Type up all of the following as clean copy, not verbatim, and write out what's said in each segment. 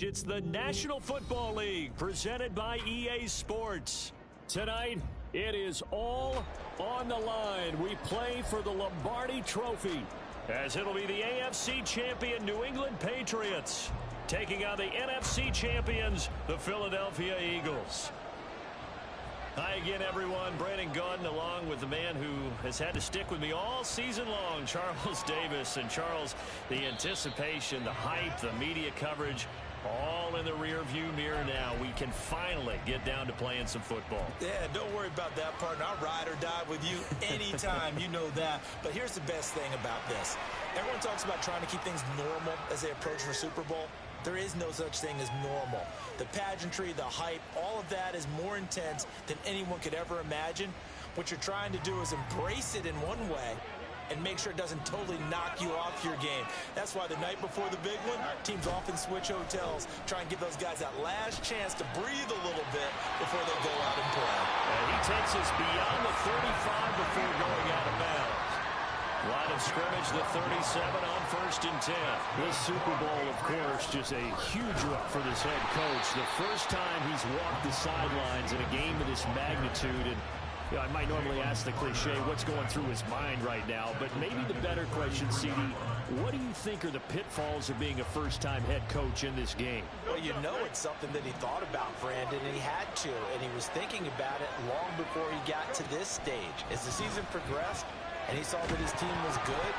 It's the National Football League presented by EA Sports. Tonight, it is all on the line. We play for the Lombardi Trophy, as it'll be the AFC champion New England Patriots taking on the NFC champions, the Philadelphia Eagles. Hi again, everyone. Brandon Gaudin along with the man who has had to stick with me all season long, Charles Davis. And Charles, the anticipation, the hype, the media coverage, all in the rearview mirror now. We can finally get down to playing some football. Yeah, don't worry about that, partner. I'll ride or die with you anytime. You know that. But here's the best thing about this. Everyone talks about trying to keep things normal as they approach the Super Bowl. There is no such thing as normal. The pageantry, the hype, all of that is more intense than anyone could ever imagine. What you're trying to do is embrace it in one way and make sure it doesn't totally knock you off your game. That's why the night before the big one, teams often switch hotels, try and give those guys that last chance to breathe a little bit before they go out and play. And he takes us beyond the 35 before going out of bounds. Line of scrimmage, the 37 on 1st and 10. This Super Bowl, of course, just a huge one for this head coach. The first time he's walked the sidelines in a game of this magnitude. And you know, I might normally ask the cliche, what's going through his mind right now? But maybe the better question, CD, what do you think are the pitfalls of being a first-time head coach in this game? Well, you know it's something that he thought about, Brandon, and he had to. And he was thinking about it long before he got to this stage. As the season progressed, and he saw that his team was good,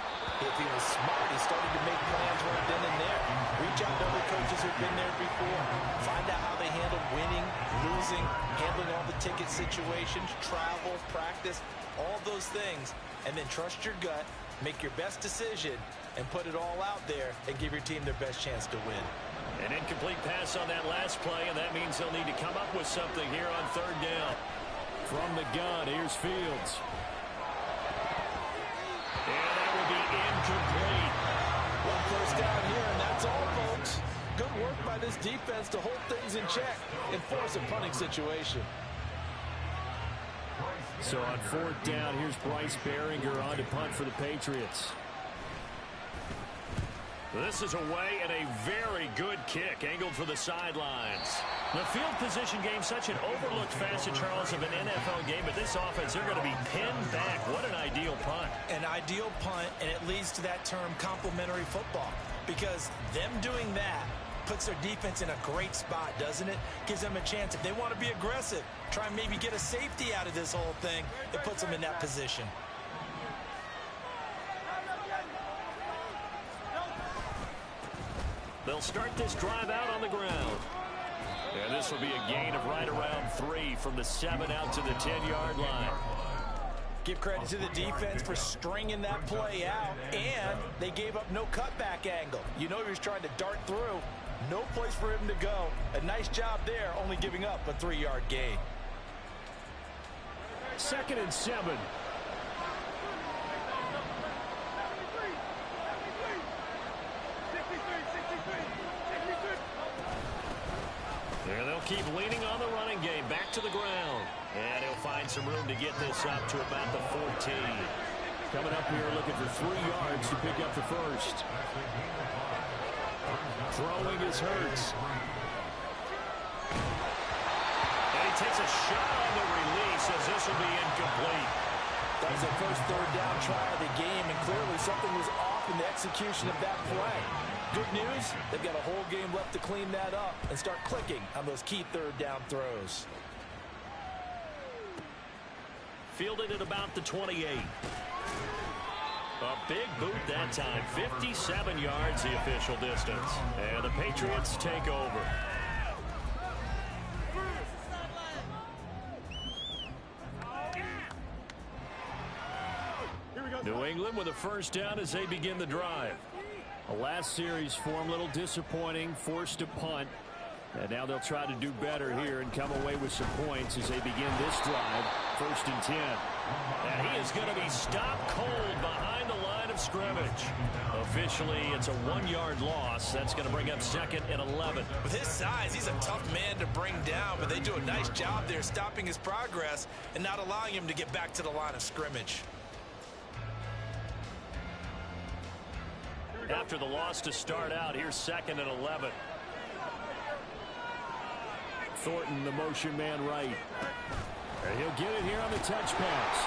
if he was smart, he started to make plans right then and there. Reach out to other coaches who've been there before. Find out how they handle winning, losing, handling all the ticket situations, travel, practice, all those things. And then trust your gut, make your best decision, and put it all out there and give your team their best chance to win. An incomplete pass on that last play, and that means they'll need to come up with something here on 3rd down. From the gun, here's Fields. And that will be incomplete. One first down here, and that's all, folks. Good work by this defense to hold things in check and force a punting situation. So on 4th down, here's Bryce Behringer on to punt for the Patriots. This is away and a very good kick angled for the sidelines. The field position game, such an overlooked facet, Charles, of an NFL game. But this offense, they're going to be pinned back. What an ideal punt. An ideal punt, and it leads to that term complementary football. Because them doing that puts their defense in a great spot, doesn't it? Gives them a chance. If they want to be aggressive, try and maybe get a safety out of this whole thing, it puts them in that position. They'll start this drive out on the ground. And this will be a gain of right around 3 from the 7 out to the 10-yard line. Give credit to the defense for stringing that play out, and they gave up no cutback angle. You know he was trying to dart through. No place for him to go. A nice job there, only giving up a 3-yard gain. 2nd and 7. And they'll keep leaning on the running game. Back to the ground. And he'll find some room to get this up to about the 14. Coming up here looking for 3 yards to pick up the first. Throwing is Hurts. And he takes a shot on the release as this will be incomplete. That was their first 3rd down try of the game, and clearly something was off in the execution of that play. Good news, they've got a whole game left to clean that up and start clicking on those key 3rd down throws. Fielded at about the 28. A big boot that time. 57 yards the official distance. And the Patriots take over. New England with a first down as they begin the drive. A last series for him, a little disappointing, forced to punt. And now they'll try to do better here and come away with some points as they begin this drive. 1st and 10. And he is going to be stopped cold behind the line of scrimmage. Officially, it's a 1-yard loss. That's going to bring up 2nd and 11. With his size, he's a tough man to bring down, but they do a nice job there stopping his progress and not allowing him to get back to the line of scrimmage. After the loss to start out, here's 2nd and 11. Thornton, the motion man right. And he'll get it here on the touch pass.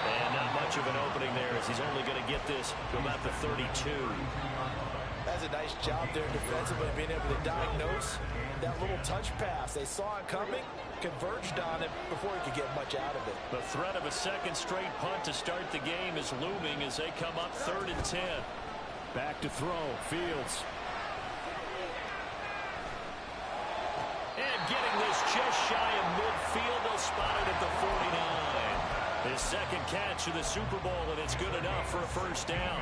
And not much of an opening there as he's only going to get this to about the 32. That's a nice job there defensively, being able to diagnose that little touch pass. They saw it coming, converged on it before he could get much out of it. The threat of a second straight punt to start the game is looming as they come up 3rd and 10. Back to throw. Fields. And getting this just shy of midfield, they'll spot it at the 49. His second catch of the Super Bowl, and it's good enough for a first down.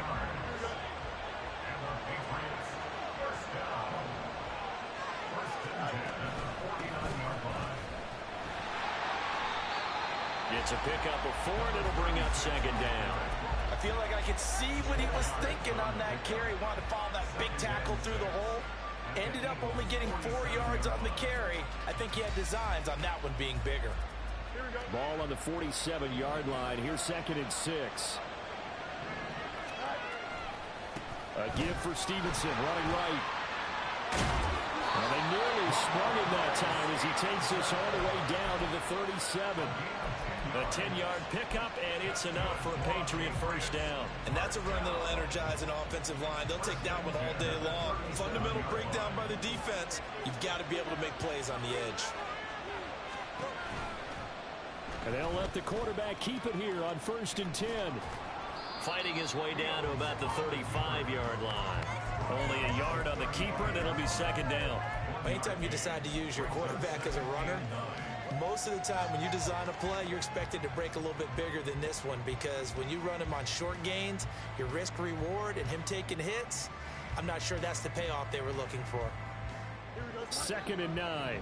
It's a pickup of 4, and it'll bring up 2nd down. I feel like I could see what he was thinking on that carry. Wanted to follow that big tackle through the hole. Ended up only getting 4 yards on the carry. I think he had designs on that one being bigger. Ball on the 47-yard line. Here's 2nd and 6. A give for Stevenson, running right. Well, they nearly sprung him that time as he takes this all the way down to the 37. A 10-yard pickup, and it's enough for a Patriot first down. And that's a run that'll energize an offensive line. They'll take that one all day long. Fundamental breakdown by the defense. You've got to be able to make plays on the edge. And they'll let the quarterback keep it here on 1st and 10. Fighting his way down to about the 35-yard line. Only a yard on the keeper, and it'll be 2nd down. Anytime you decide to use your quarterback as a runner, most of the time when you design a play, you're expected to break a little bit bigger than this one, because when you run him on short gains, your risk-reward and him taking hits, I'm not sure that's the payoff they were looking for. 2nd and 9.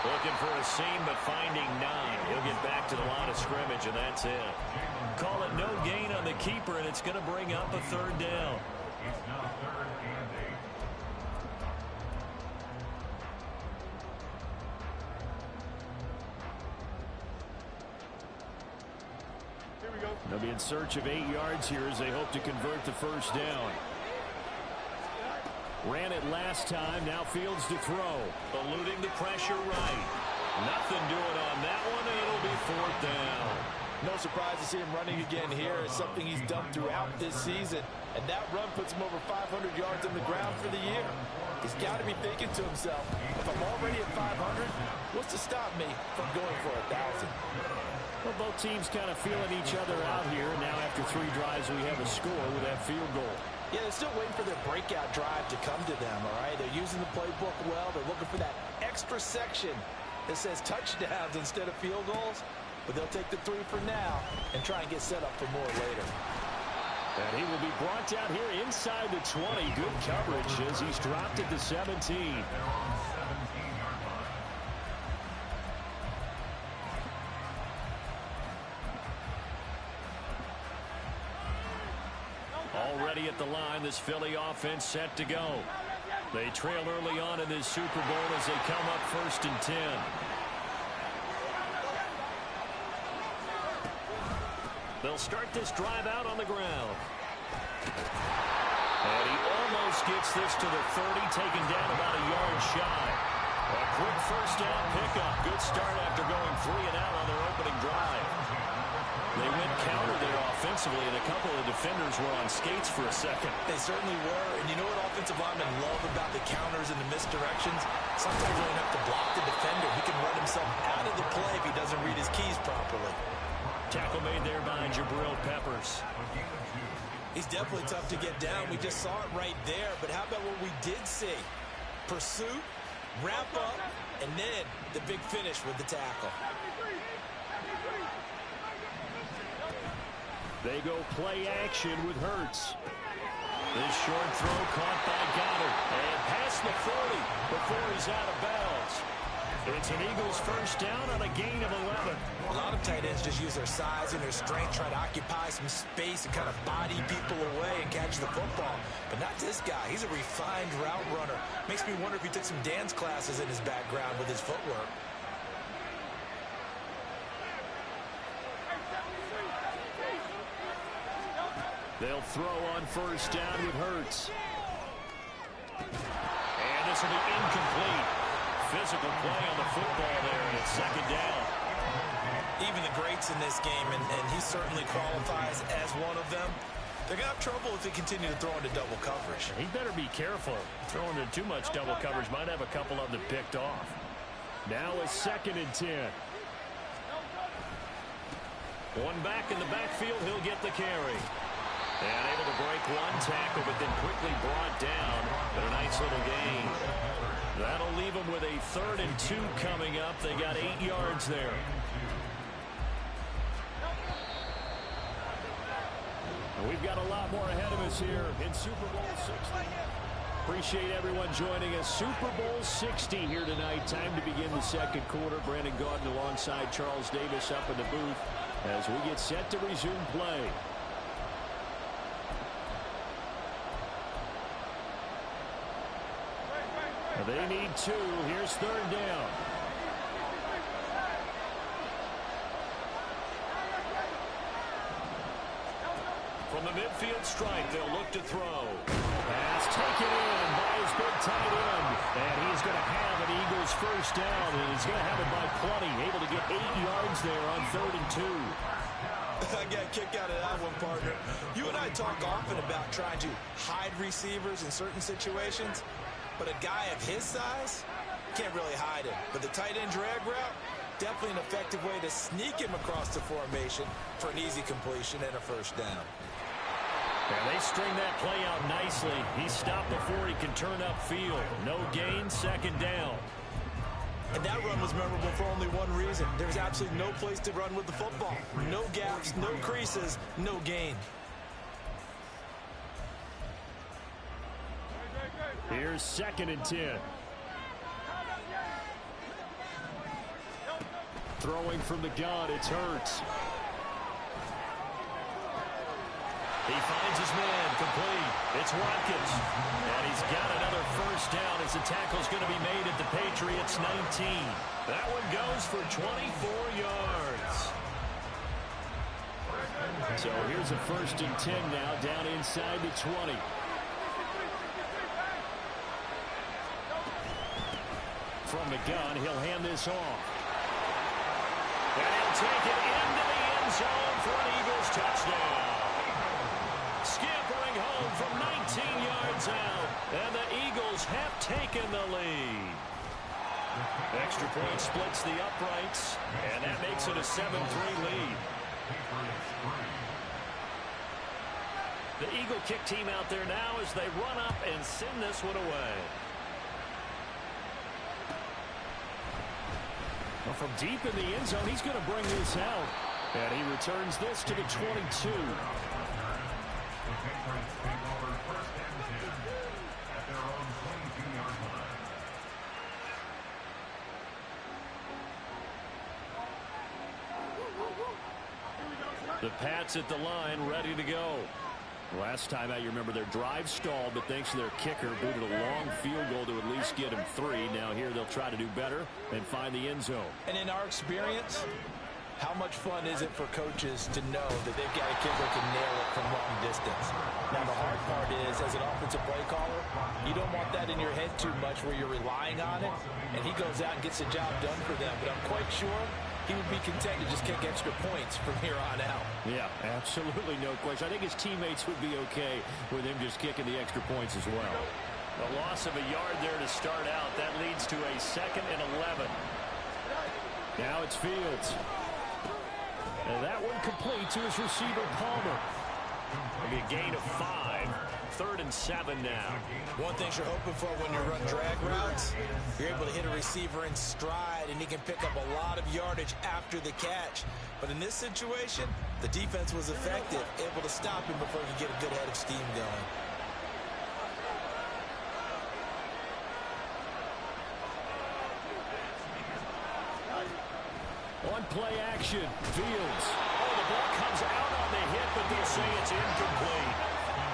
Looking for a seam, but finding none. He'll get back to the line of scrimmage, and that's it. Call it no gain on the keeper, and it's going to bring up a 3rd down. They'll be in search of 8 yards here as they hope to convert the first down. Ran it last time. Now Fields to throw. Eluding the pressure right. Nothing doing on that one, and it'll be 4th down. No surprise to see him running again here. It's something he's done throughout this season. And that run puts him over 500 yards on the ground for the year. He's got to be thinking to himself, if I'm already at 500, what's to stop me from going for 1,000? Well, both teams kind of feeling each other out here. Now after 3 drives, we have a score with that field goal. Yeah, they're still waiting for their breakout drive to come to them, all right? They're using the playbook well. They're looking for that extra section that says touchdowns instead of field goals. But they'll take the 3 for now and try and get set up for more later. And he will be brought down here inside the 20. Good coverage as he's dropped at the 17. Already at the line, this Philly offense set to go. They trail early on in this Super Bowl as they come up 1st and 10. They'll start this drive out on the ground. And he almost gets this to the 30, taken down about a yard shy. A quick first down pickup. Good start after going 3 and out on their opening drive. They went counter there offensively, and a couple of defenders were on skates for a second. They certainly were, and you know what offensive linemen love about the counters and the misdirections? Sometimes you don't have to block the defender. He can run himself out of the play if he doesn't read his keys properly. Tackle made there by Jabril Peppers. He's definitely tough to get down. We just saw it right there, but how about what we did see? Pursuit, wrap up, and then the big finish with the tackle. They go play action with Hurts. This short throw caught by Goddard. And past the 40 before he's out of bounds. It's an Eagles first down on a gain of 11. A lot of tight ends just use their size and their strength, try to occupy some space and kind of body people away and catch the football. But not this guy. He's a refined route runner. Makes me wonder if he took some dance classes in his background with his footwork. They'll throw on first down with Hurts. And this will be incomplete. Physical play on the football there, and it's second down. Even the greats in this game, and he certainly qualifies as one of them, they're going to have trouble if they continue to throw into double coverage. He better be careful. Throwing into too much double coverage might have a couple of them picked off. Now a 2nd and 10. One back in the backfield, he'll get the carry. And able to break one tackle, but then quickly brought down. But a nice little gain. That'll leave them with a 3rd and 2 coming up. They got 8 yards there. We've got a lot more ahead of us here in Super Bowl 60. Appreciate everyone joining us. Super Bowl 60 here tonight. Time to begin the second quarter. Brandon Gaudin alongside Charles Davis up in the booth as we get set to resume play. They need 2. Here's 3rd down. From the midfield stripe, they'll look to throw. Pass taken in by his big tight end. And he's going to have an Eagles first down. And he's going to have it by plenty. Able to get 8 yards there on 3rd and 2. I got a kick out of that one, partner. You and I talk often about trying to hide receivers in certain situations. But a guy of his size, can't really hide him. But the tight end drag route, definitely an effective way to sneak him across the formation for an easy completion and a first down. Yeah, they string that play out nicely. He stopped before he can turn upfield. No gain, 2nd down. And that run was memorable for only one reason. There's absolutely no place to run with the football. No gaps, no creases, no gain. Here's 2nd and 10. Throwing from the gun, it's Hurts. He finds his man, complete. It's Watkins. And he's got another first down as the tackle's going to be made at the Patriots 19. That one goes for 24 yards. So here's a 1st and 10 now, down inside the 20. From the gun, he'll hand this off. And he'll take it into the end zone for an Eagles touchdown. Scampering home from 19 yards out. And the Eagles have taken the lead. Extra point splits the uprights. And that makes it a 7-3 lead. The Eagle kick team out there now as they run up and send this one away. Well, from deep in the end zone, he's going to bring this out. And he returns this to the 22. The Pats at the line, ready to go. Last time out, you remember their drive stalled, but thanks to their kicker, booted a long field goal to at least get him 3. Now here they'll try to do better and find the end zone. And in our experience, how much fun is it for coaches to know that they've got a kicker who can nail it from long distance? Now the hard part is, as an offensive play caller, you don't want that in your head too much where you're relying on it, and he goes out and gets the job done for them. But I'm quite sure he would be content to just kick extra points from here on out. Yeah, absolutely no question. I think his teammates would be okay with him just kicking the extra points as well. A loss of a yard there to start out. That leads to a 2nd and 11. Now it's Fields. And that one complete to his receiver, Palmer. It'll be a gain of 5. 3rd and 7 now. One thing you're hoping for when you run drag routes, you're able to hit a receiver in stride, and he can pick up a lot of yardage after the catch. But in this situation, the defense was effective, able to stop him before he could get a good head of steam going. On play action, Fields. Oh, the ball comes out on the hit, but they'll say it's incomplete.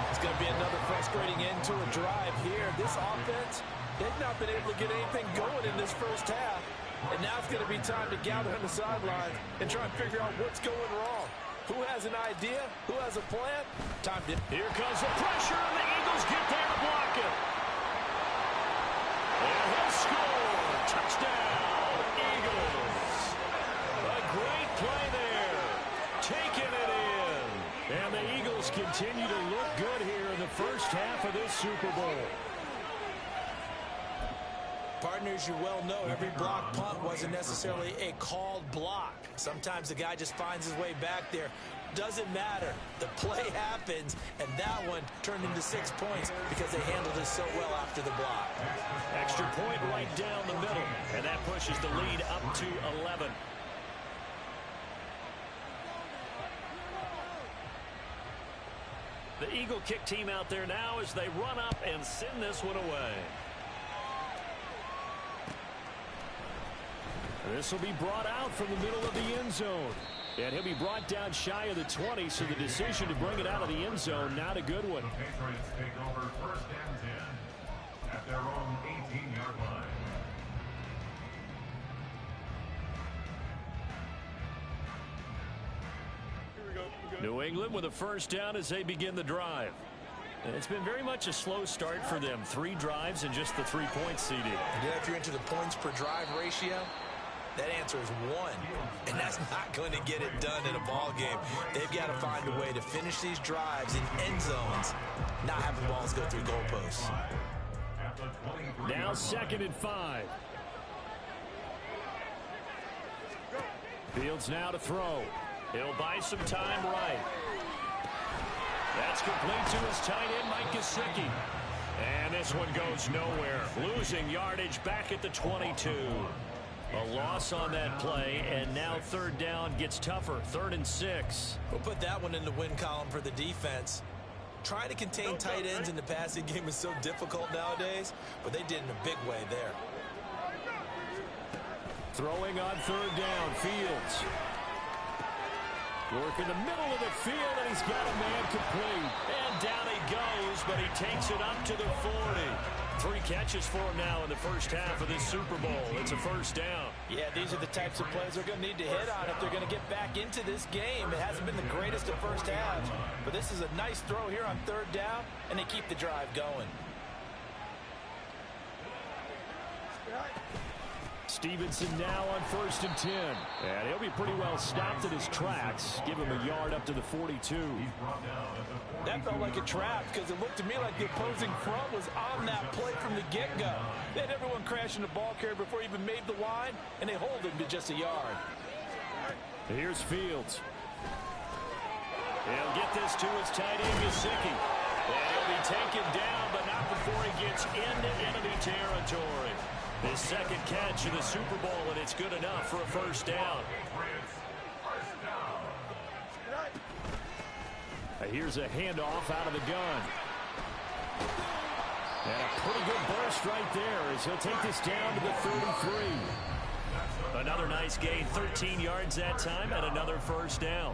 It's going to be another frustrating end to a drive here. This offense, they've not been able to get anything going in this first half. And now it's going to be time to gather on the sidelines and try and figure out what's going wrong. Who has an idea? Who has a plan? Time to... Here comes the pressure, and the Eagles get there to block it. And he'll score. Touchdown, Eagles. A great play there. Taking it in. And the Eagles continue to look good here in the first half of this Super Bowl. Partners, you well know every block punt wasn't necessarily a called block. Sometimes the guy just finds his way back there. Doesn't matter. The play happens, and that one turned into 6 points because they handled it so well after the block. Extra point right down the middle, and that pushes the lead up to 11. The Eagle kick team out there now as they run up and send this one away. This will be brought out from the middle of the end zone. And he'll be brought down shy of the 20, so the decision to bring it out of the end zone, not a good one. The Patriots take over first and 10 at their own 18-yard line. New England with a first down as they begin the drive. And it's been very much a slow start for them. 3 drives and just the 3-point CD. Yeah, if you're into the points per drive ratio, that answer is 1, and that's not going to get it done in a ball game. They've got to find a way to finish these drives in end zones, not having balls go through goalposts. Now 2nd and 5. Fields now to throw. He'll buy some time right. That's complete to his tight end, Mike Gesicki. And this one goes nowhere. Losing yardage back at the 22. A loss on that play, and now 3rd down gets tougher. 3rd and 6. We'll put that one in the win column for the defense. Trying to contain tight ends in the passing game is so difficult nowadays, but they did in a big way there. Throwing on 3rd down, Fields. Work in the middle of the field, and he's got a man complete. And down he goes, but he takes it up to the 40. 3 catches for him now in the first half of this Super Bowl. It's a first down. Yeah, these are the types of plays they're going to need to hit on if they're going to get back into this game. It hasn't been the greatest of first halves, but this is a nice throw here on 3rd down, and they keep the drive going. Stevenson now on 1st and 10. And he'll be pretty well stopped in his tracks. Give him a yard up to the 42. That felt like a trap because it looked to me like the opposing front was on that play from the get-go. They had everyone crashing the ball carrier before he even made the line, and they hold him to just a yard. Here's Fields. He'll get this to his tight end, Gesicki. And he'll be taken down, but not before he gets into enemy territory. His 2nd catch in the Super Bowl, and it's good enough for a first down. Here's a handoff out of the gun. And a pretty good burst right there as he'll take this down to the 33. Another nice gain, 13 yards that time, and another first down.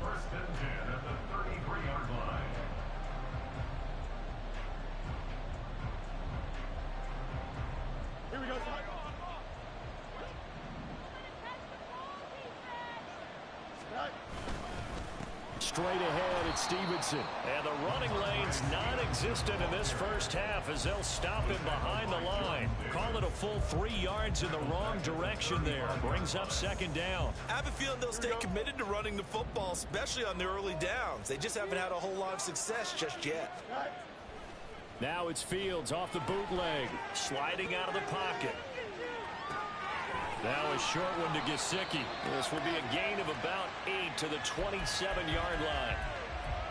Here we go. Straight ahead, it's Stevenson. And the running lane's non-existent in this first half as they'll stop him behind the line. Call it a full 3 yards in the wrong direction there. Brings up 2nd down. I have a feeling they'll stay committed to running the football, especially on the early downs. They just haven't had a whole lot of success just yet. Now it's Fields off the bootleg. Sliding out of the pocket. Now a short one to Gesicki. This will be a gain of about 8 to the 27-yard line.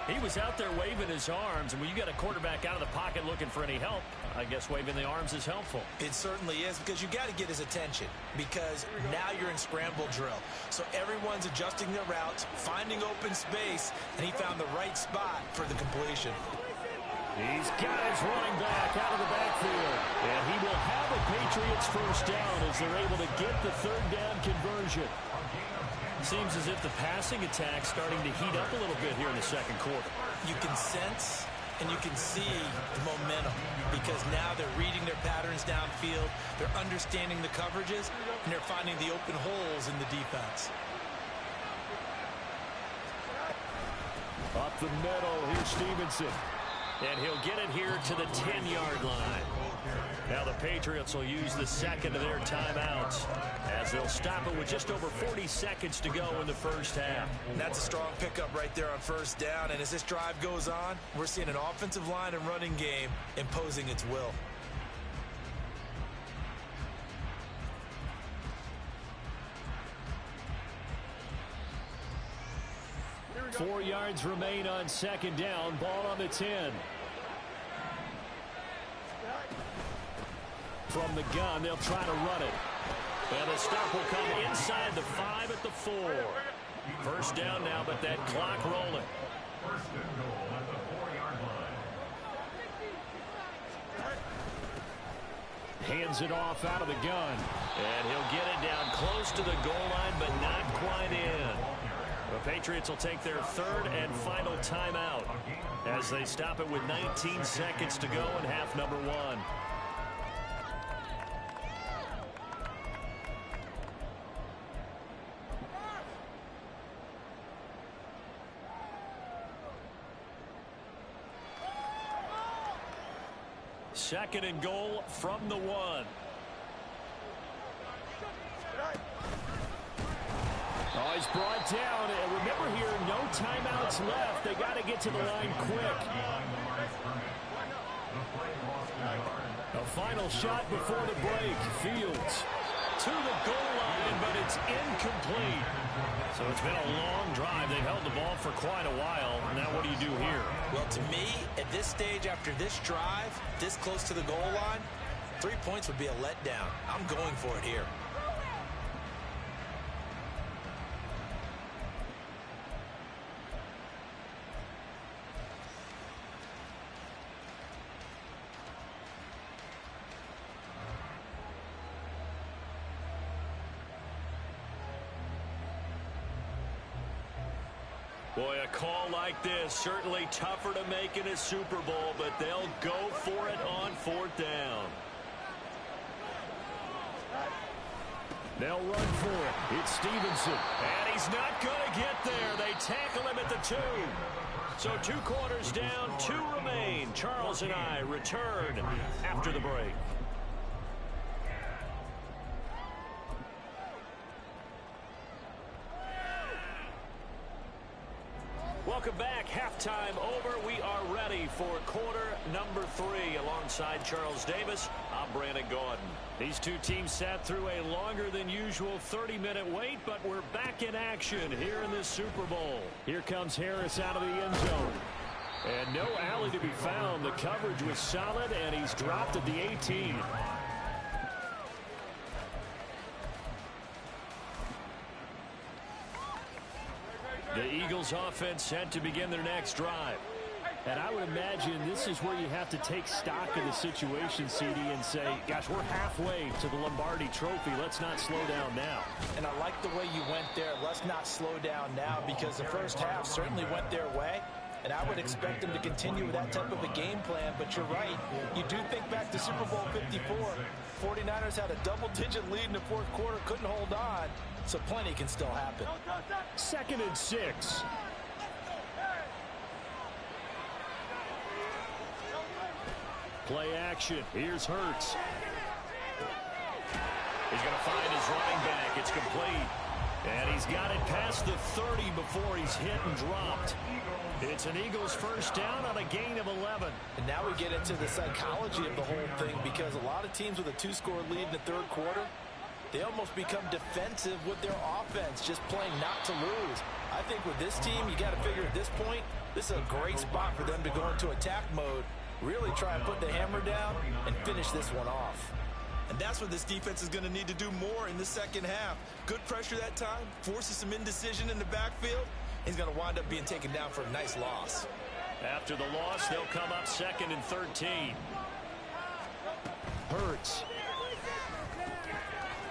He was out there waving his arms, and when you got a quarterback out of the pocket looking for any help, I guess waving the arms is helpful. It certainly is, because you got to get his attention, because now you're in scramble drill. So everyone's adjusting their routes, finding open space, and he found the right spot for the completion. He's got his running back out of the backfield. And he will have a Patriots first down as they're able to get the 3rd down conversion. Seems as if the passing attack's starting to heat up a little bit here in the 2nd quarter. You can sense and you can see the momentum because now they're reading their patterns downfield, they're understanding the coverages, and they're finding the open holes in the defense. Up the middle, here's Stevenson. And he'll get it here to the 10-yard line. Now the Patriots will use the second of their timeouts as they'll stop it with just over 40 seconds to go in the first half. And that's a strong pickup right there on first down. And as this drive goes on, we're seeing an offensive line and running game imposing its will. Four yards remain on second down. Ball on the 10. From the gun, they'll try to run it. And the stop will come inside the 5 at the 4. First down now, but that clock rolling. First and goal at the 4-yard line. Hands it off out of the gun. And he'll get it down close to the goal line, but not quite in. The Patriots will take their third and final timeout as they stop it with 19 seconds to go in half number 1. Second and goal from the 1. Oh, he's brought down. And remember here, no timeouts left. They got to get to the line quick. A final shot before the break. Fields to the goal line, but it's incomplete. So it's been a long drive. They've held the ball for quite a while. Now what do you do here? Well, to me, at this stage after this drive, this close to the goal line, 3 points would be a letdown. I'm going for it here. Boy, a call like this, certainly tougher to make in a Super Bowl, but they'll go for it on fourth down. They'll run for it. It's Stevenson. And he's not going to get there. They tackle him at the 2. So 2 quarters down, 2 remain. Charles and I return after the break. Welcome back. Halftime over. We are ready for quarter number 3. Alongside Charles Davis, I'm Brandon Gaudin. These two teams sat through a longer than usual 30-minute wait, but we're back in action here in this Super Bowl. Here comes Harris out of the end zone. And no alley to be found. The coverage was solid, and he's dropped at the 18. The Eagles offense set to begin their next drive. And I would imagine this is where you have to take stock of the situation, CD, and say, gosh, we're halfway to the Lombardi Trophy. Let's not slow down now. And I like the way you went there. Let's not slow down now, because the first half certainly went their way. And I would expect them to continue with that type of a game plan. But you're right. You do think back to Super Bowl 54. 49ers had a double-digit lead in the fourth quarter, couldn't hold on. So plenty can still happen. 2nd and 6. Play action. Here's Hurts. He's going to find his running back. It's complete. And he's got it past the 30 before he's hit and dropped. It's an Eagles first down on a gain of 11. And now we get into the psychology of the whole thing, because a lot of teams with a 2-score lead in the third quarter, they almost become defensive with their offense, just playing not to lose. I think with this team, you got to figure at this point, this is a great spot for them to go into attack mode, really try and put the hammer down and finish this one off. And that's what this defense is going to need to do more in the second half. Good pressure that time, forces some indecision in the backfield. He's going to wind up being taken down for a nice loss. After the loss, they'll come up 2nd and 13. Hurts.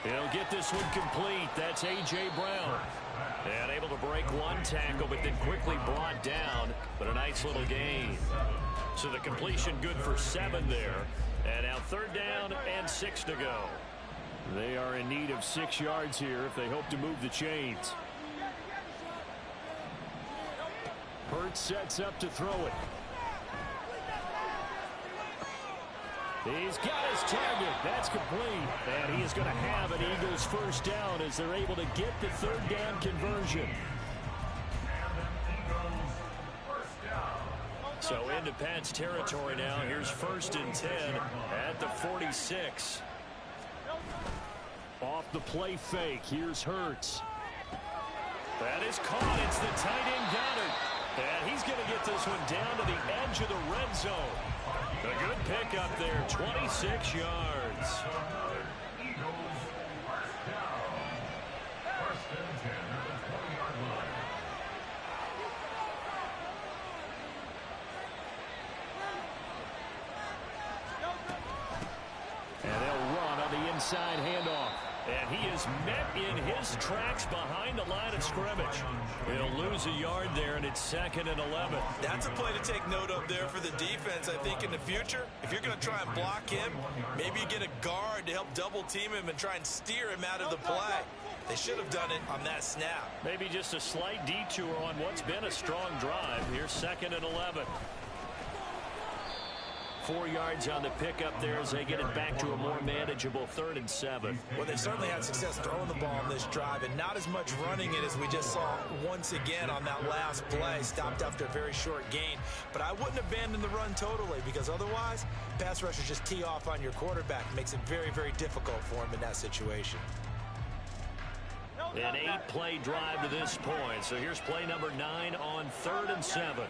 He'll get this one complete. That's A.J. Brown. And able to break one tackle, but then quickly brought down. But a nice little gain. So the completion good for 7 there. And now 3rd down and 6 to go. They are in need of 6 yards here if they hope to move the chains. Hurts sets up to throw it. He's got his target. That's complete. And he is going to have an Eagles first down as they're able to get the third down conversion. So into Pat's territory now. Here's 1st and 10 at the 46. Off the play fake. Here's Hurts. That is caught. It's the tight end Goddard. And he's going to get this one down to the edge of the red zone. A good pickup there, 26 yards. Eagles first down. 1st and 10 at the 20-yard line. And they'll run on the inside handoff. And he is met in his tracks behind the line of scrimmage. He'll lose a yard there, and it's 2nd and 11. That's a play to take note of there for the defense, I think, in the future. If you're going to try and block him, maybe you get a guard to help double team him and try and steer him out of the play. They should have done it on that snap. Maybe just a slight detour on what's been a strong drive. Here's 2nd and 11. 4 yards on the pickup there as they get it back to a more manageable 3rd and 7. Well, they certainly had success throwing the ball on this drive and not as much running it as we just saw once again on that last play. Stopped after a very short gain. But I wouldn't abandon the run totally because otherwise, pass rushers just tee off on your quarterback. It makes it very, very difficult for him in that situation. An 8-play drive to this point. So here's play number 9 on 3rd and 7.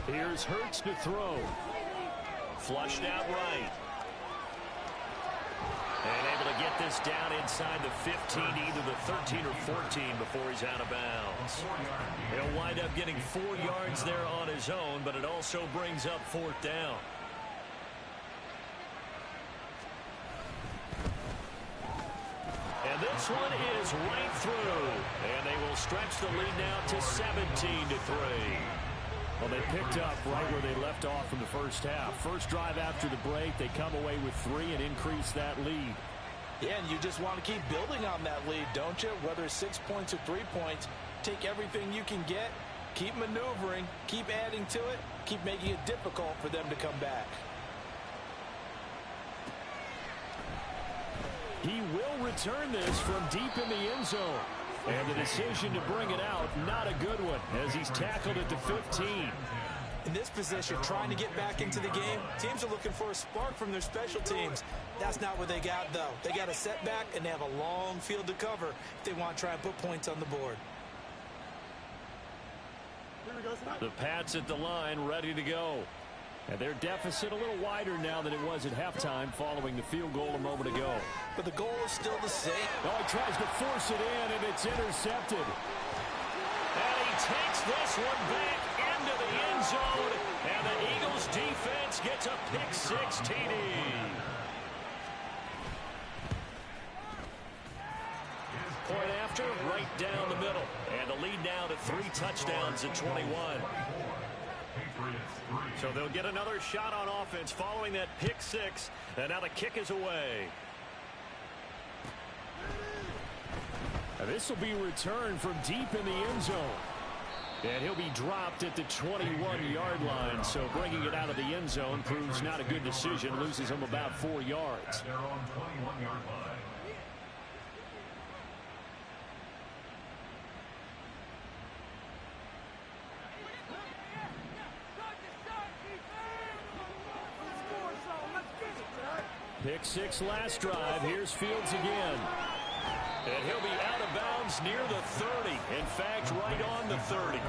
Here's Hurts to throw. Flushed out right. And able to get this down inside the 15, either the 13 or 14 before he's out of bounds. He'll wind up getting 4 yards there on his own, but it also brings up 4th down. And this one is right through. And they will stretch the lead now to 17-3. Well, they picked up right where they left off in the first half. First drive after the break, they come away with 3 and increase that lead. Yeah, and you just want to keep building on that lead, don't you? Whether it's 6 points or 3 points, take everything you can get, keep maneuvering, keep adding to it, keep making it difficult for them to come back. He will return this from deep in the end zone. And the decision to bring it out, not a good one, as he's tackled at the 15. In this position, trying to get back into the game, teams are looking for a spark from their special teams. That's not what they got, though. They got a setback, and they have a long field to cover if they want to try and put points on the board. The Pats at the line, ready to go. And their deficit a little wider now than it was at halftime following the field goal a moment ago. But the goal is still the same. Oh, he tries to force it in, and it's intercepted. And he takes this one back into the end zone, and the Eagles defense gets a pick-6 TD. Point after, right down the middle. And the lead now to 3 touchdowns at 21. So they'll get another shot on offense following that pick-6, and now the kick is away. And this will be returned from deep in the end zone. And he'll be dropped at the 21-yard line, so bringing it out of the end zone proves not a good decision, loses him about 4 yards. At their own 21-yard line. Pick-6 last drive. Here's Fields again. And he'll be out of bounds near the 30. In fact, right on the 30.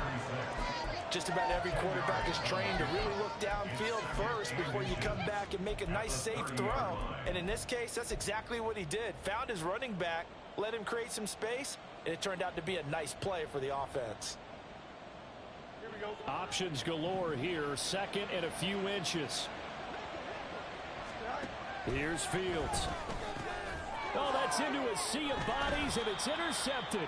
Just about every quarterback is trained to really look downfield first before you come back and make a nice, safe throw. And in this case, that's exactly what he did. Found his running back, let him create some space, and it turned out to be a nice play for the offense. Options galore here. 2nd and a few inches. Here's Fields. Oh, that's into a sea of bodies, and it's intercepted.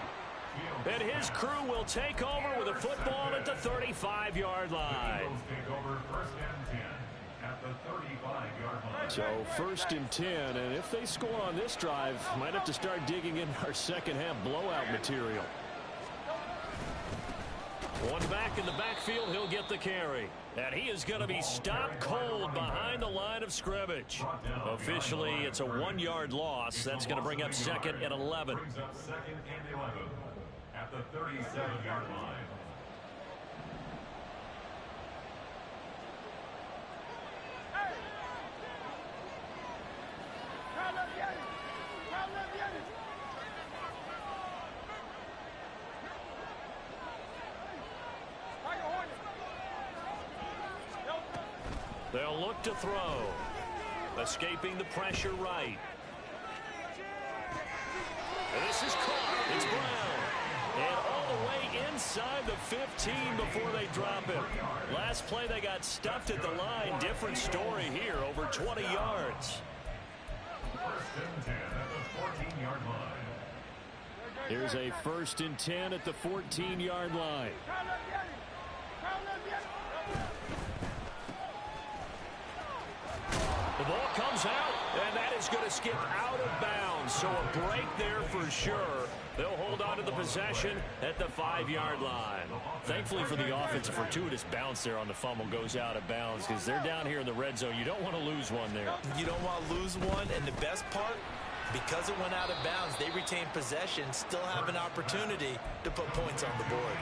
And his crew will take over with a football at the 35-yard line. Eagles take over 1st and 10 at the 35-yard line. So 1st and 10, and if they score on this drive, might have to start digging in our second half blowout material. One back in the backfield, he'll get the carry. And he is going to be stopped cold behind the line of scrimmage. Officially, it's a 1-yard loss. That's going to bring up 2nd and 11. Brings up 2nd and 11 at the 37-yard line. They'll look to throw. Escaping the pressure right. And this is caught. It's Brown. And all the way inside the 15 before they drop him. Last play they got stuffed at the line. Different story here. Over 20 yards. 1st and 10 at the 14-yard line. Here's a 1st and 10 at the 14-yard line. The ball comes out, and that is going to skip out of bounds. So a break there for sure. They'll hold on to the possession at the 5-yard line. Thankfully for the offense, a fortuitous bounce there on the fumble goes out of bounds because they're down here in the red zone. You don't want to lose one there. You don't want to lose one, and the best part, because it went out of bounds, they retain possession, still have an opportunity to put points on the board.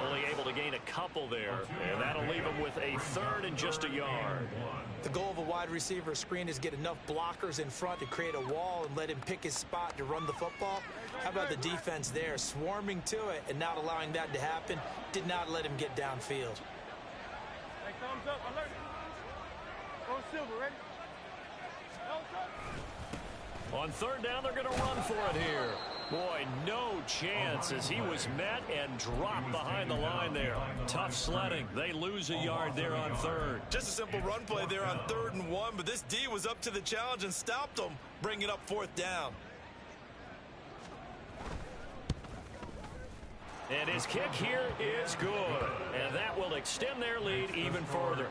Only able to gain a couple there, and that'll leave them with a 3rd and just a yard. The goal of a wide receiver screen is get enough blockers in front to create a wall and let him pick his spot to run the football. How about the defense there, swarming to it and not allowing that to happen? Did not let him get downfield. Hey, thumbs up, alert. Go silver, ready? On 3rd down, they're going to run for it here. Boy, no chance as he was met and dropped behind the line there. Tough sledding. They lose a yard there on 3rd. Just a simple run play there on 3rd and 1, but this D was up to the challenge and stopped them, bringing up 4th down. And his kick here is good. And that will extend their lead even further.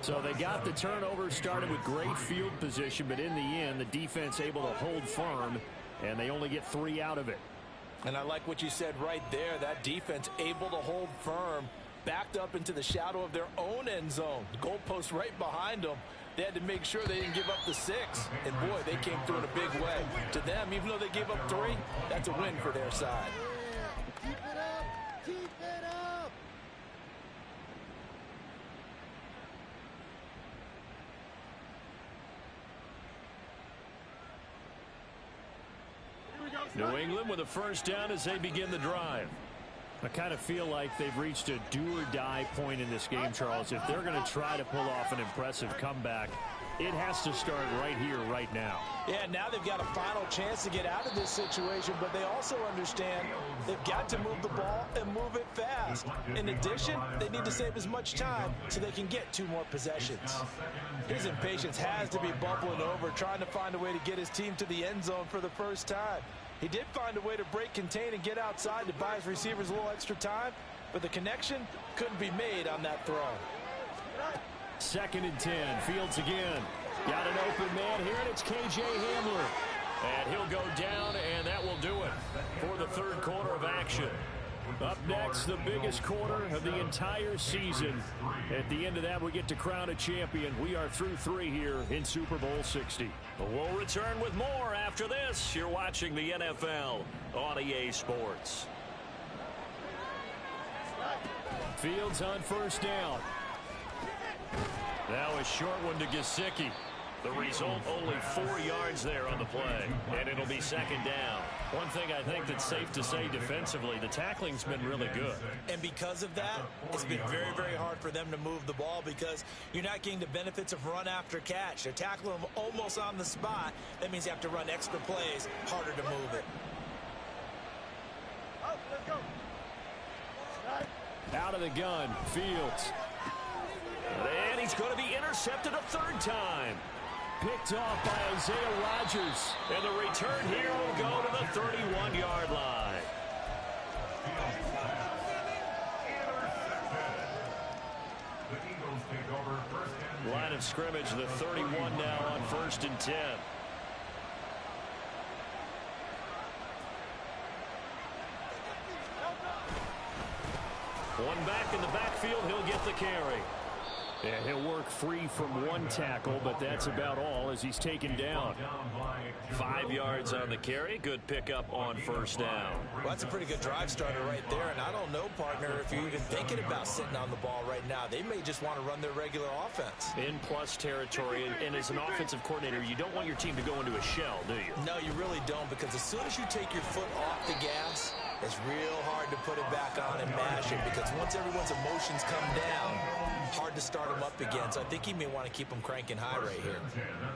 So they got the turnover, started with great field position, but in the end, the defense able to hold firm, and they only get 3 out of it. And I like what you said right there. That defense able to hold firm, backed up into the shadow of their own end zone. The goalpost right behind them. They had to make sure they didn't give up the 6. And, boy, they came through in a big way. To them, even though they gave up 3, that's a win for their side. Keep it up! Keep it up! New England with a 1st down as they begin the drive. I kind of feel like they've reached a do-or-die point in this game, Charles. If they're going to try to pull off an impressive comeback, it has to start right here, right now. Yeah, now they've got a final chance to get out of this situation, but they also understand they've got to move the ball and move it fast. In addition, they need to save as much time so they can get 2 more possessions. His impatience has to be bubbling over, trying to find a way to get his team to the end zone for the first time. He did find a way to break, contain, and get outside to buy his receivers a little extra time, but the connection couldn't be made on that throw. 2nd and 10. Fields again. Got an open man here, and it's K.J. Hamler. And he'll go down, and that will do it for the 3rd quarter of action. Up next, the biggest quarter of the entire season. At the end of that, we get to crown a champion. We are through 3 here in Super Bowl 60. We'll return with more after this. You're watching the NFL on EA Sports. Fields on 1st down. Now a short one to Gesicki. The result, only 4 yards there on the play, and it'll be 2nd down. One thing I think that's safe to say defensively, the tackling's been really good. And because of that, it's been very, very hard for them to move the ball because you're not getting the benefits of run after catch. They're tackling them almost on the spot. That means you have to run extra plays, harder to move it. Out of the gun, Fields. And he's going to be intercepted a 3rd time. Picked off by Isaiah Rodgers. And the return here will go to the 31-yard line. The Eagles take over 1st and 10. Line of scrimmage, the 31 now on 1st and 10. One back in the backfield, he'll get the carry. Yeah, he'll work free from one tackle, but that's about all as he's taken down. 5 yards on the carry. Good pickup on 1st down. Well, that's a pretty good drive starter right there, and I don't know, partner, if you're even thinking about sitting on the ball right now. They may just want to run their regular offense. In plus territory, and as an offensive coordinator, you don't want your team to go into a shell, do you? No, you really don't, because as soon as you take your foot off the gas, it's real hard to put it back on and mash it, because once everyone's emotions come down, hard to start them up again. So I think he may want to keep them cranking high right here.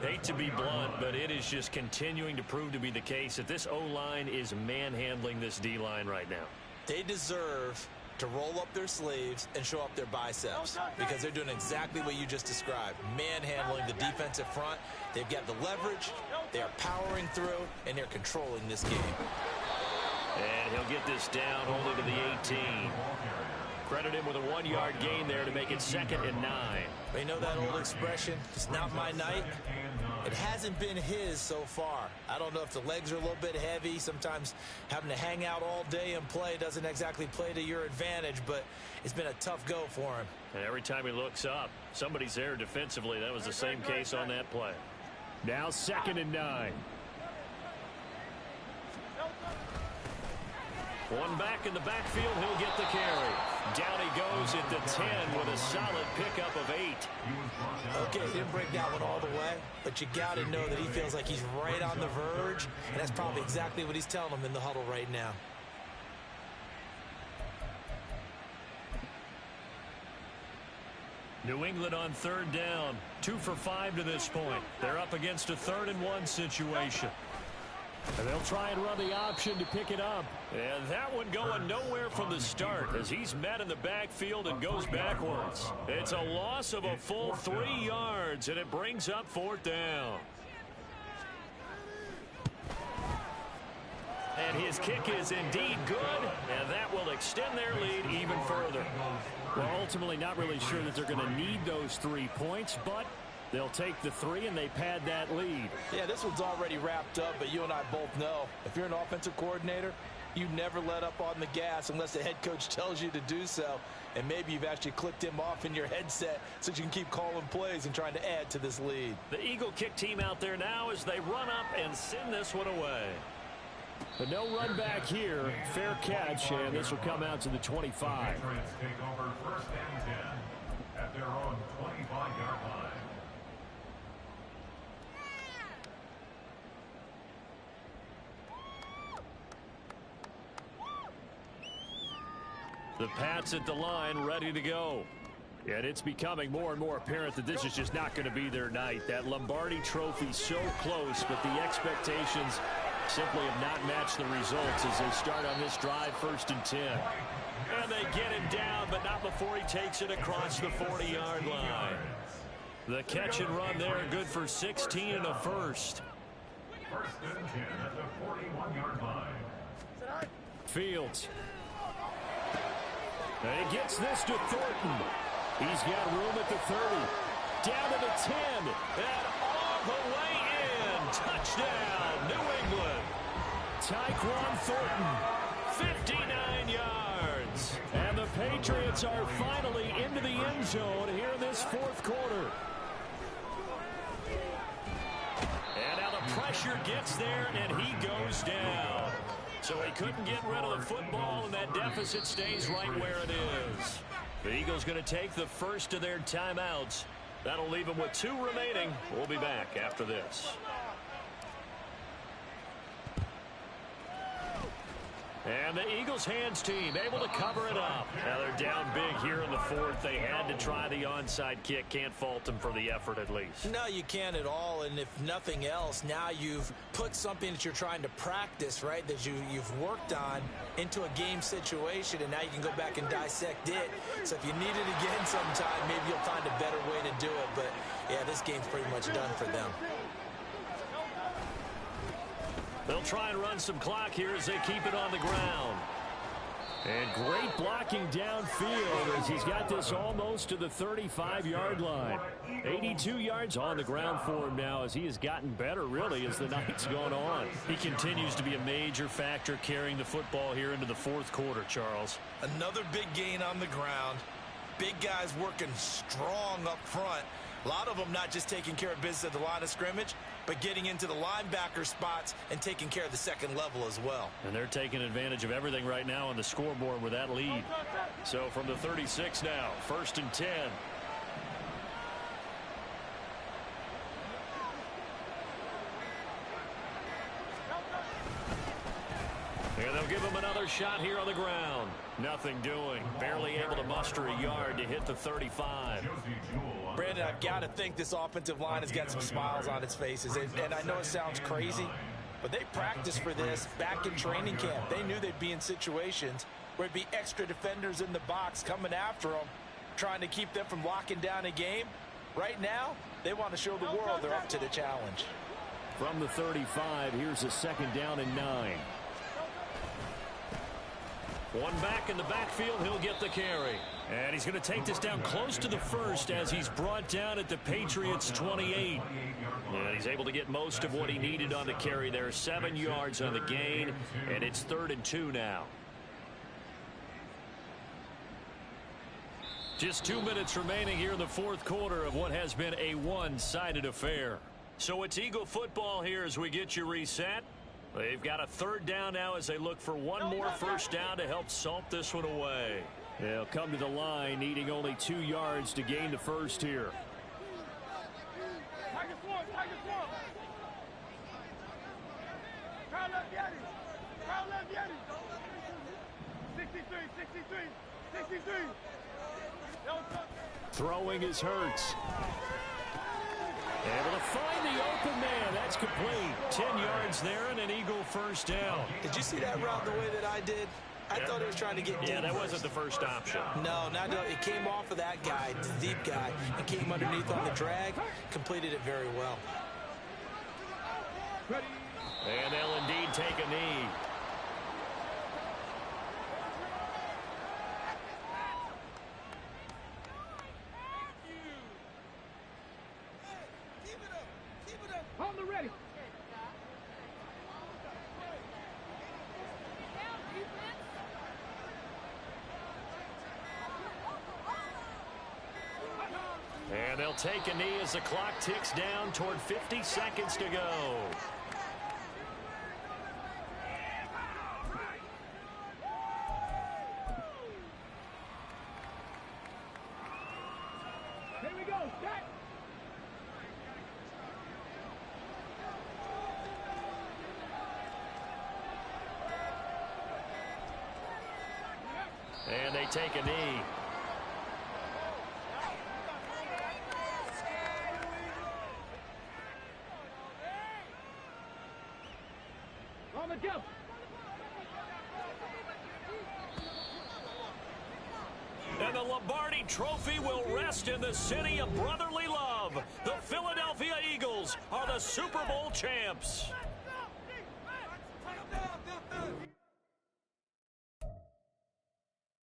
Hate to be blunt, but it is just continuing to prove to be the case that this O-line is manhandling this D-line right now. They deserve to roll up their sleeves and show up their biceps, because they're doing exactly what you just described, manhandling the defensive front. They've got the leverage, they're powering through, and they're controlling this game. And he'll get this down only to the 18. Credit him with a 1-yard gain there to make it 2nd and 9. You know that old expression, it's not my night? It hasn't been his so far. I don't know if the legs are a little bit heavy. Sometimes having to hang out all day and play doesn't exactly play to your advantage, but it's been a tough go for him. And every time he looks up, somebody's there defensively. That was the same case on that play. Now 2nd and 9. One back in the backfield, he'll get the carry. Down he goes at the 10 with a solid pickup of 8. Okay, didn't break that one all the way, but you got to know that he feels like he's right on the verge, and that's probably exactly what he's telling them in the huddle right now. New England on 3rd down. 2 for 5 to this point. They're up against a 3rd and 1 situation. And they'll try and run the option to pick it up. And that one going nowhere from the start as he's met in the backfield and goes backwards. It's a loss of a full 3 yards, and it brings up 4th down. And his kick is indeed good, and that will extend their lead even further. Well, ultimately not really sure that they're going to need those 3 points, but they'll take the 3 and they pad that lead. Yeah, this one's already wrapped up, but you and I both know if you're an offensive coordinator, you never let up on the gas unless the head coach tells you to do so. And maybe you've actually clicked him off in your headset so you can keep calling plays and trying to add to this lead. The Eagle kick team out there now as they run up and send this one away. But no run back here. Fair catch, and this will come out to the 25. Take over 1st and 10 at their own 25-yard line. The Pats at the line, ready to go. And it's becoming more and more apparent that this is just not going to be their night. That Lombardi Trophy so close, but the expectations simply have not matched the results as they start on this drive 1st and 10. And they get him down, but not before he takes it across the 40-yard line. The catch and run there, good for 16 and a first. 1st and 10 at the 41-yard line. Fields. And he gets this to Thornton. He's got room at the 30. Down to the 10. And all the way in. Touchdown, New England. Tyquan Thornton. 59 yards. And the Patriots are finally into the end zone here in this 4th quarter. And now the pressure gets there, and he goes down. So he couldn't get rid of the football, and that deficit stays right where it is. The Eagles going to take the first of their timeouts. That'll leave them with 2 remaining. We'll be back after this. And the Eagles hands team able to cover it up. Now they're down big here in the 4th. They had to try the onside kick. Can't fault them for the effort at least. No, you can't at all. And if nothing else, now you've put something that you're trying to practice, right, that you've worked on into a game situation, and now you can go back and dissect it. So if you need it again sometime, maybe you'll find a better way to do it. But, yeah, this game's pretty much done for them. They'll try and run some clock here as they keep it on the ground. And great blocking downfield as he's got this almost to the 35-yard line. 82 yards on the ground for him now as he has gotten better, really, as the night's gone on. He continues to be a major factor carrying the football here into the fourth quarter, Charles. Another big gain on the ground. Big guys working strong up front. A lot of them not just taking care of business at the line of scrimmage, but getting into the linebacker spots and taking care of the second level as well. And they're taking advantage of everything right now on the scoreboard with that lead. So from the 36 now, 1st and 10. And they'll give him another shot here on the ground. Nothing doing. Barely able to muster a yard to hit the 35. Brandon, I've got to think this offensive line has got some smiles on its faces. And I know it sounds crazy, but they practiced for this back in training camp. They knew they'd be in situations where there'd be extra defenders in the box coming after them, trying to keep them from locking down a game. Right now, they want to show the world they're up to the challenge. From the 35, here's a 2nd down and 9. One back in the backfield, he'll get the carry. And he's going to take this down close to the 1st as he's brought down at the Patriots' 28. And he's able to get most of what he needed on the carry there. 7 yards on the gain, and it's 3rd and 2 now. Just 2 minutes remaining here in the fourth quarter of what has been a one-sided affair. So it's Eagle football here as we get you reset. They've got a 3rd down now as they look for one more 1st down to help salt this one away. They'll come to the line needing only 2 yards to gain the 1st here. Tiger swamp, tiger swamp. Crowd left Yeti. Crowd left Yeti. 63, 63, 63. Throwing is Hurts. Able to find the open man. That's complete. 10 yards there and an Eagle 1st down. Did you see that route the way that I did? I thought he was trying to get deep. Yeah, that wasn't the first option. No, it came off of that guy, the deep guy, and came underneath on the drag. Completed it very well. And they'll indeed take a knee. On the ready. And they'll take a knee as the clock ticks down toward 50 seconds to go. Here we go. Set. And they take a knee. On the jump. And the Lombardi Trophy will rest in the city of brotherly love. The Philadelphia Eagles are the Super Bowl champs.